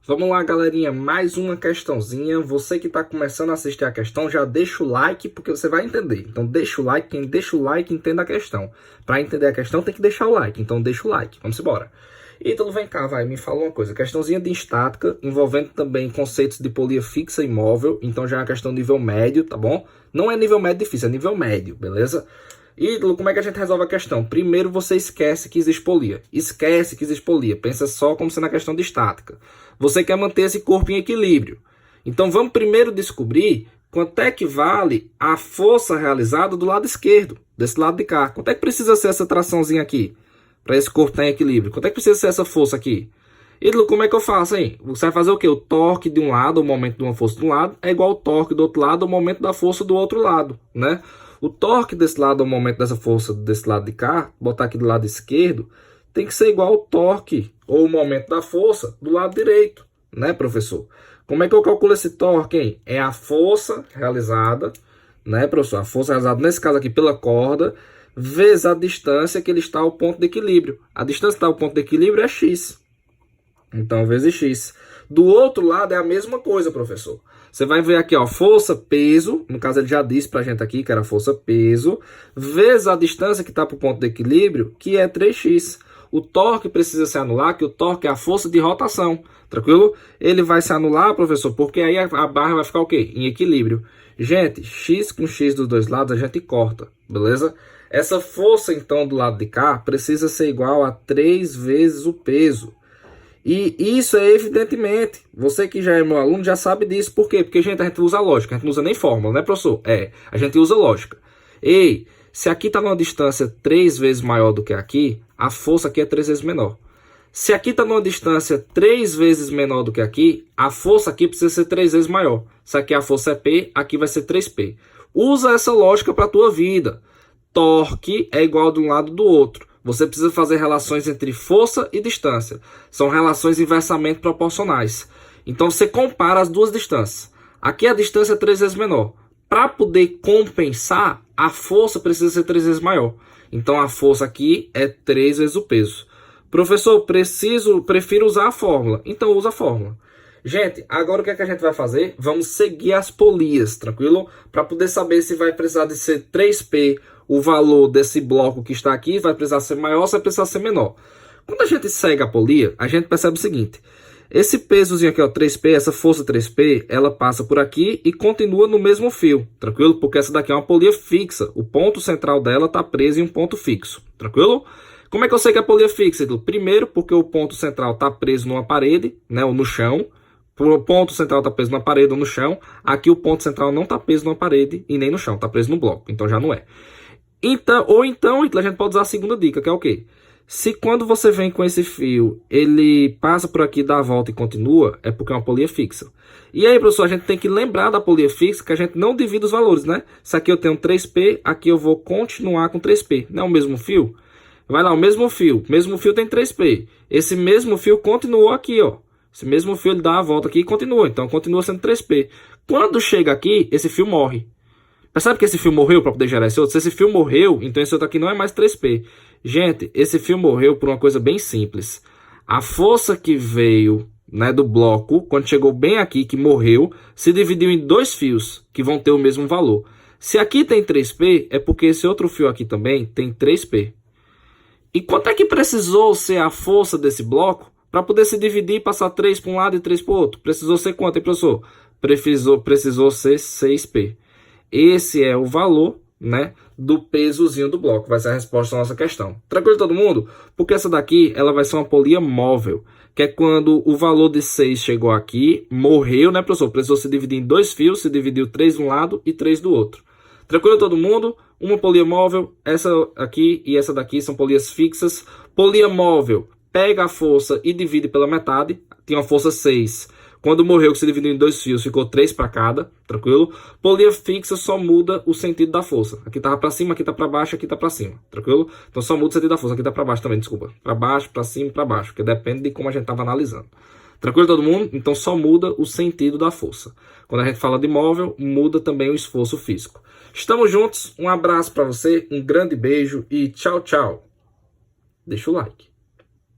Vamos lá, galerinha, mais uma questãozinha. Você que está começando a assistir a questão, já deixa o like, porque você vai entender. Então deixa o like, quem deixa o like entenda a questão. Para entender a questão tem que deixar o like, então deixa o like. Vamos embora. Ítalo, vem cá, me fala uma coisa. Questãozinha de estática, envolvendo também conceitos de polia fixa e móvel. Então já é uma questão nível médio, tá bom? Não é nível médio difícil, é nível médio, beleza? Ítalo, como é que a gente resolve a questão? Primeiro você esquece que existe polia. Esquece que existe polia. Pensa só como sendo a questão de estática. Você quer manter esse corpo em equilíbrio. Então vamos primeiro descobrir quanto é que vale a força realizada do lado esquerdo, desse lado de cá. Quanto é que precisa ser essa traçãozinha aqui, para esse corpo estar em equilíbrio? Quanto é que precisa ser essa força aqui? Ítalo, como é que eu faço, hein? Você vai fazer o quê? O torque de um lado, o momento de uma força de um lado, é igual ao torque do outro lado, o momento da força do outro lado, né? O torque desse lado, o momento dessa força desse lado de cá, botar aqui do lado esquerdo, tem que ser igual ao torque, ou o momento da força, do lado direito, né, professor? Como é que eu calculo esse torque, hein? É a força realizada, né, professor? A força realizada, nesse caso aqui, pela corda, vezes a distância que ele está ao ponto de equilíbrio. A distância que está ao ponto de equilíbrio é x. Então, vezes x. Do outro lado é a mesma coisa, professor. Você vai ver aqui, ó, força, peso, no caso ele já disse pra gente aqui que era força, peso, vezes a distância que está para o ponto de equilíbrio, que é 3x. O torque precisa se anular, que o torque é a força de rotação, tranquilo? Ele vai se anular, professor, porque aí a barra vai ficar o quê? Em equilíbrio. Gente, x com x dos dois lados a gente corta, beleza? Essa força, então, do lado de cá, precisa ser igual a 3 vezes o peso. E isso é evidentemente, você que já é meu aluno já sabe disso. Por quê? Porque, gente, a gente usa lógica, a gente não usa nem fórmula, né, professor? A gente usa lógica. Ei, se aqui está numa distância 3 vezes maior do que aqui, a força aqui é 3 vezes menor. Se aqui está numa distância 3 vezes menor do que aqui, a força aqui precisa ser 3 vezes maior. Se aqui a força é P, aqui vai ser 3P. Usa essa lógica para a tua vida. Torque é igual de um lado do outro. Você precisa fazer relações entre força e distância. São relações inversamente proporcionais. Então você compara as duas distâncias. Aqui a distância é 3 vezes menor. Para poder compensar, a força precisa ser 3 vezes maior. Então a força aqui é 3 vezes o peso. Professor, prefiro usar a fórmula. Então usa a fórmula. Gente, agora o que é que a gente vai fazer? Vamos seguir as polias, tranquilo? Para poder saber se vai precisar de ser 3P, o valor desse bloco que está aqui, vai precisar ser maior ou vai precisar ser menor. Quando a gente segue a polia, a gente percebe o seguinte. Esse pesozinho aqui, ó, 3P, essa força 3P, ela passa por aqui e continua no mesmo fio, tranquilo? Porque essa daqui é uma polia fixa. O ponto central dela está preso em um ponto fixo, tranquilo? Como é que eu sei que é polia fixa? Primeiro, porque o ponto central está preso numa parede, né, ou no chão. O ponto central está preso na parede ou no chão. Aqui o ponto central não está preso na parede e nem no chão, está preso no bloco. Então já não é. Então, a gente pode usar a segunda dica, que é o quê? Se quando você vem com esse fio, ele passa por aqui, dá a volta e continua, é porque é uma polia fixa. E aí, professor, a gente tem que lembrar da polia fixa, que a gente não divide os valores, né? Se aqui eu tenho 3P, aqui eu vou continuar com 3P. Não é o mesmo fio? Vai lá, o mesmo fio tem 3P. Esse mesmo fio continuou aqui, ó. Esse mesmo fio ele dá a volta aqui e continua. Então continua sendo 3P. Quando chega aqui, esse fio morre. Percebe que esse fio morreu para poder gerar esse outro? Se esse fio morreu, então esse outro aqui não é mais 3P. Gente, esse fio morreu por uma coisa bem simples. A força que veio, né, do bloco, quando chegou bem aqui, que morreu, se dividiu em dois fios, que vão ter o mesmo valor. Se aqui tem 3P, é porque esse outro fio aqui também tem 3P. E quanto é que precisou ser a força desse bloco para poder se dividir e passar 3 para um lado e 3 para o outro? Precisou ser quanto, hein, professor? Precisou ser 6P. Esse é o valor, né, do pesozinho do bloco. Vai ser a resposta da nossa questão. Tranquilo todo mundo? Porque essa daqui ela vai ser uma polia móvel, que é quando o valor de 6 chegou aqui, morreu, né, professor? Precisou se dividir em dois fios, se dividiu 3 de um lado e 3 do outro. Tranquilo todo mundo? Uma polia móvel, essa aqui e essa daqui são polias fixas. Polia móvel, pega a força e divide pela metade. Tem uma força 6. Quando morreu, que se dividiu em dois fios, ficou 3 para cada, tranquilo? Polia fixa só muda o sentido da força. Aqui tá para cima, aqui tá para baixo, aqui tá para cima, tranquilo? Então só muda o sentido da força. Aqui tá para baixo também, desculpa. Para baixo, para cima, para baixo, porque depende de como a gente tava analisando. Tranquilo todo mundo? Então só muda o sentido da força. Quando a gente fala de móvel, muda também o esforço físico. Estamos juntos, um abraço para você, um grande beijo e tchau, tchau. Deixa o like.